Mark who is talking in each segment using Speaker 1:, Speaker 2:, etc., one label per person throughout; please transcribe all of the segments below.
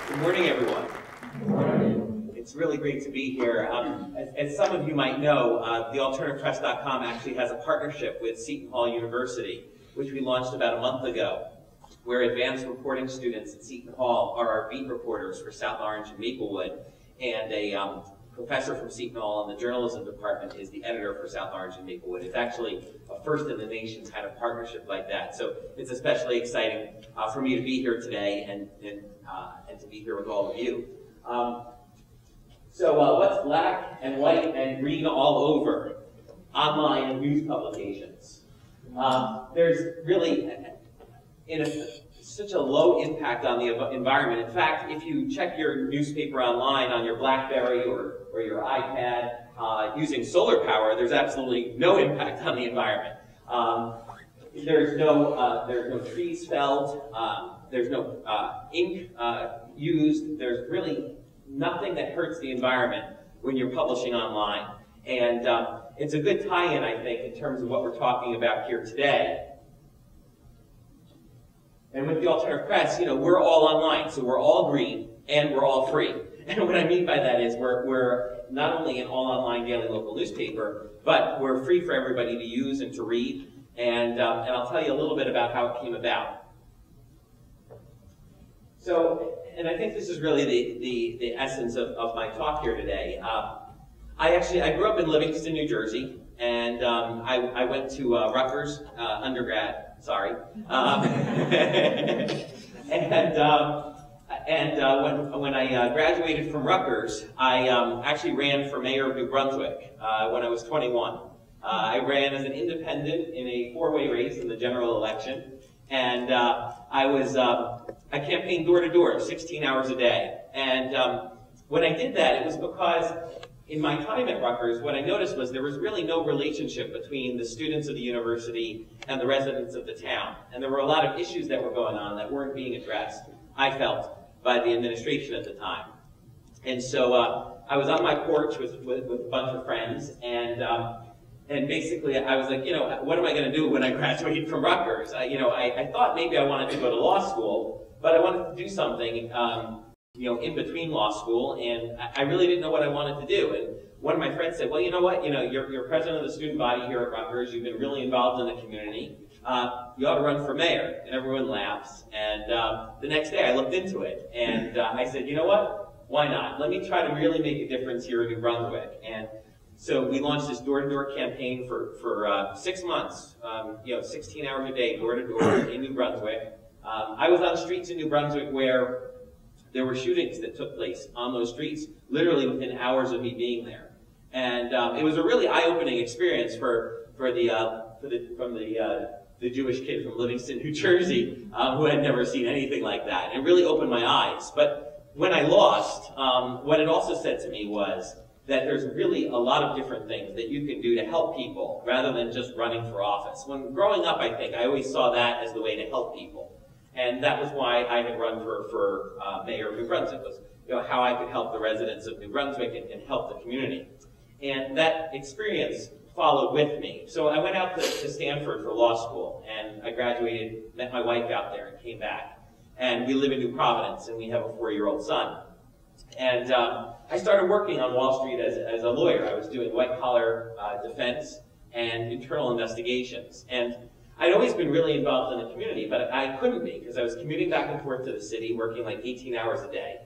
Speaker 1: Good morning, everyone.
Speaker 2: Good morning.
Speaker 1: It's really great to be here. As some of you might know, thealternativepress.com actually has a partnership with Seton Hall University, which we launched about a month ago, where advanced reporting students at Seton Hall are our beat reporters for South Orange and Maplewood, and a professor from Seton Hall in the journalism department is the editor for South Orange and Maplewood. It's actually a first in the nation kind of partnership like that. So it's especially exciting for me to be here today and to be here with all of you. So what's black and white and green all over? Online news publications. There's really such a low impact on the environment. In fact, if you check your newspaper online on your BlackBerry or your iPad using solar power, there's absolutely no impact on the environment. There's no trees felled. There's no ink used. There's really nothing that hurts the environment when you're publishing online. And it's a good tie-in, I think, in terms of what we're talking about here today. And with the alternative press, we're all online, so we're all green and we're all free. And what I mean by that is we're not only an all-online daily local newspaper, but we're free for everybody to use and to read. And I'll tell you a little bit about how it came about. So, and I think this is really the essence of my talk here today. I grew up in Livingston, New Jersey, and I went to Rutgers undergrad. Sorry. When I graduated from Rutgers, I actually ran for mayor of New Brunswick when I was 21. I ran as an independent in a four-way race in the general election, and I campaigned door to door, 16 hours a day. And when I did that, it was because in my time at Rutgers, what I noticed was there was really no relationship between the students of the university and the residents of the town. And there were a lot of issues that were going on that weren't being addressed, I felt, by the administration at the time. And so I was on my porch with a bunch of friends, and basically I was like, what am I going to do when I graduate from Rutgers? I thought maybe I wanted to go to law school, but I wanted to do something in between law school, and I really didn't know what I wanted to do. And one of my friends said, well, you know what, you're president of the student body here at Rutgers, you've been really involved in the community, you ought to run for mayor. And everyone laughs. And the next day I looked into it, and I said, you know what, why not? Let me try to really make a difference here in New Brunswick. And so we launched this door-to-door campaign for 6 months, 16 hours a day, door-to-door in New Brunswick. I was on streets in New Brunswick where there were shootings that took place on those streets, literally within hours of me being there. And it was a really eye-opening experience for the Jewish kid from Livingston, New Jersey, who had never seen anything like that. It really opened my eyes. But when I lost, what it also said to me was that there's really a lot of different things that you can do to help people rather than just running for office. When growing up, I think, I always saw that as the way to help people. And that was why I had run for mayor of New Brunswick, was how I could help the residents of New Brunswick and help the community. And that experience followed with me. So I went out to Stanford for law school, and I graduated, met my wife out there, and came back. And we live in New Providence, and we have a 4-year-old son. And I started working on Wall Street as a lawyer. I was doing white-collar defense and internal investigations. And I'd always been really involved in the community, but I couldn't be because I was commuting back and forth to the city, working like 18 hours a day.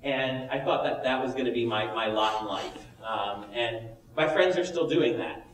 Speaker 1: And I thought that was going to be my lot in life. And my friends are still doing that.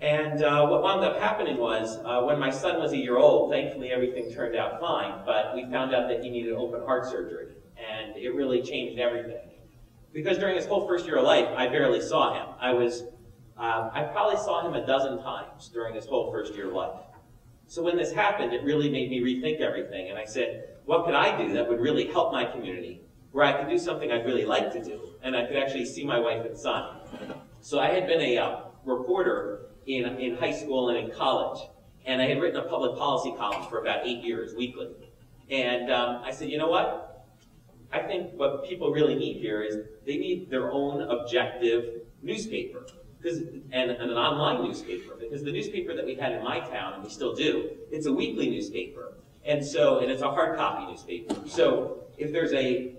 Speaker 1: And what wound up happening was, when my son was 1 year old, thankfully everything turned out fine, but we found out that he needed open heart surgery. And it really changed everything. Because during his whole first year of life, I barely saw him. I probably saw him a dozen times during his whole first year of life. So when this happened, it really made me rethink everything. And I said, what could I do that would really help my community, where I could do something I'd really like to do, and I could actually see my wife and son? So I had been a reporter in high school and in college, and I had written a public policy column for about 8 years, weekly. And I said, you know what? I think what people really need here is they need their own objective newspaper. And an online newspaper, because the newspaper that we had in my town, and we still do, it's a weekly newspaper. And it's a hard copy newspaper. So if there's a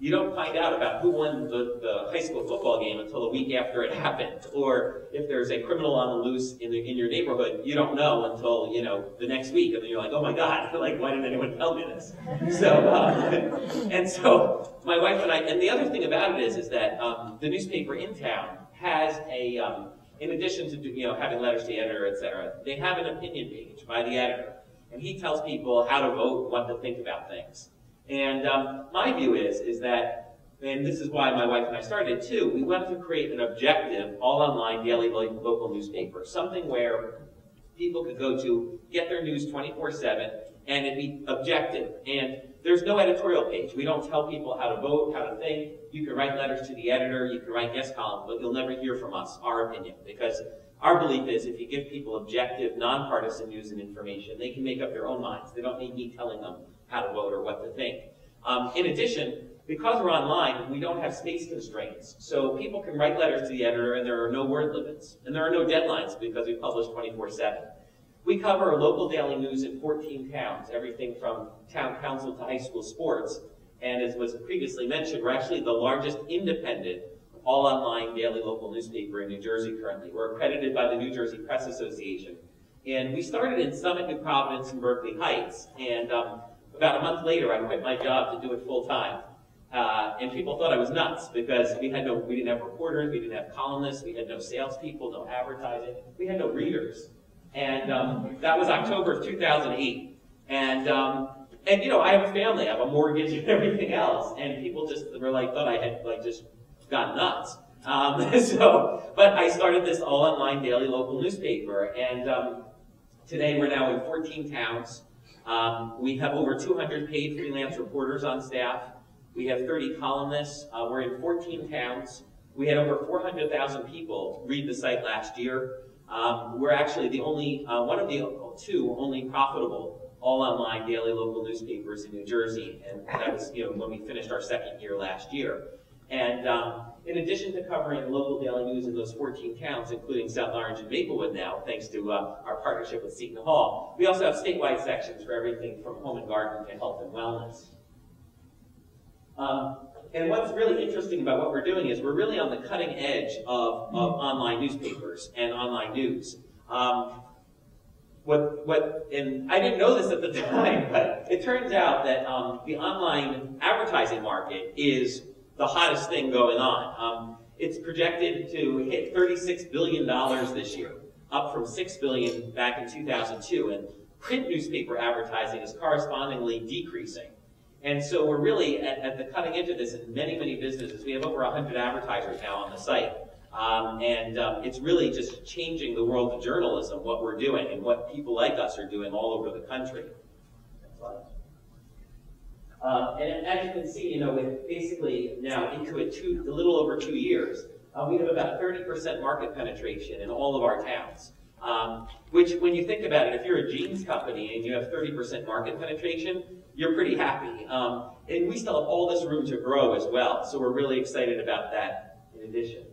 Speaker 1: you don't find out about who won the high school football game until a week after it happened. Or if there's a criminal on the loose in your neighborhood, you don't know until, the next week. And then you're like, oh my God, like, why didn't anyone tell me this? So, and so my wife and I, and the other thing about it is that the newspaper in town has a, in addition to having letters to the editor, etc., they have an opinion page by the editor. And he tells people how to vote, what to think about things. And my view is that, and this is why my wife and I started it too, we wanted to create an objective, all online, daily local newspaper, something where people could go to, get their news 24/7, and it'd be objective. And there's no editorial page. We don't tell people how to vote, how to think. You can write letters to the editor, you can write guest columns, but you'll never hear from us, our opinion, because our belief is if you give people objective, nonpartisan news and information, they can make up their own minds. They don't need me telling them how to vote or what to think. In addition, because we're online, we don't have space constraints. So people can write letters to the editor and there are no word limits. And there are no deadlines because we publish 24/7. We cover local daily news in 14 towns, everything from town council to high school sports. And as was previously mentioned, we're actually the largest independent all-online daily local newspaper in New Jersey currently. We're accredited by the New Jersey Press Association. And we started in Summit, New Providence, and Berkeley Heights. And about a month later, I quit my job to do it full-time. And people thought I was nuts because we didn't have reporters, we didn't have columnists, we had no salespeople, no advertising, we had no readers. And that was October of 2008. And I have a family, I have a mortgage and everything else. And people just were thought I had just gone nuts. But I started this all-online daily local newspaper. And today we're now in 14 towns. We have over 200 paid freelance reporters on staff. We have 30 columnists. We're in 14 towns. We had over 400,000 people read the site last year. We're actually the only, one of the two only profitable all-online daily local newspapers in New Jersey. And that was when we finished our second year last year. And in addition to covering local daily news in those 14 towns, including South Orange and Maplewood now, thanks to our partnership with Seton Hall, we also have statewide sections for everything from home and garden to health and wellness. And what's really interesting about what we're doing is we're really on the cutting edge of online newspapers and online news. And I didn't know this at the time, but it turns out that the online advertising market is the hottest thing going on. It's projected to hit $36 billion this year, up from $6 billion back in 2002. And print newspaper advertising is correspondingly decreasing. And so we're really at the cutting edge of this in many, many businesses. We have over 100 advertisers now on the site. It's really just changing the world of journalism, what we're doing, and what people like us are doing all over the country. Next slide. And as you can see, with basically now into a little over 2 years, we have about 30% market penetration in all of our towns. Which, when you think about it, if you're a jeans company and you have 30% market penetration, you're pretty happy. And we still have all this room to grow as well, so we're really excited about that in addition.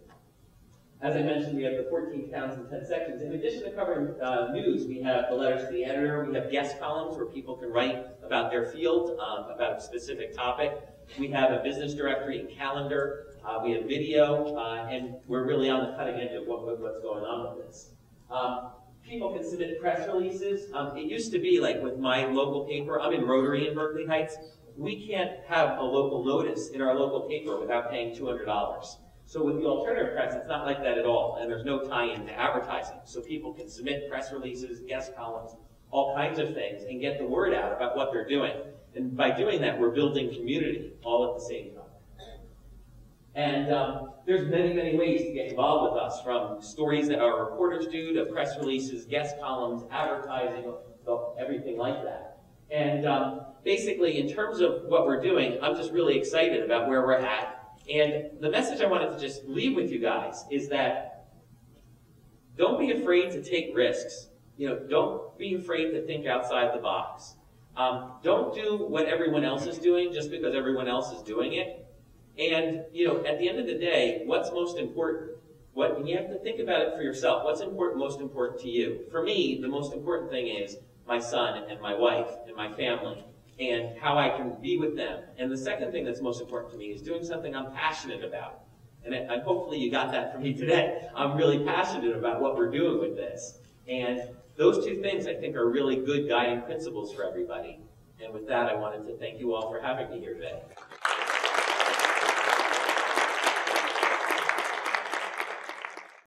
Speaker 1: As I mentioned, we have the 14 towns and 10 sections. In addition to covering news, we have the letters to the editor, we have guest columns where people can write about their field, about a specific topic. We have a business directory and calendar, we have video, and we're really on the cutting edge of what's going on with this. People can submit press releases. It used to be like with my local paper, I'm in Rotary in Berkeley Heights, we can't have a local notice in our local paper without paying $200. So with the alternative press, it's not like that at all, and there's no tie-in to advertising. So people can submit press releases, guest columns, all kinds of things, and get the word out about what they're doing. And by doing that, we're building community all at the same time. And there's many, many ways to get involved with us, from stories that our reporters do to press releases, guest columns, advertising, everything like that. And basically, in terms of what we're doing, I'm just really excited about where we're at. And the message I wanted to just leave with you guys is that don't be afraid to take risks. Don't be afraid to think outside the box. Don't do what everyone else is doing just because everyone else is doing it. And, at the end of the day, what's most important? And you have to think about it for yourself. What's most important to you? For me, the most important thing is my son and my wife and my family. and how I can be with them. And the second thing that's most important to me is doing something I'm passionate about. And hopefully you got that from me today. I'm really passionate about what we're doing with this. And those two things, I think, are really good guiding principles for everybody. And with that, I wanted to thank you all for having me here today.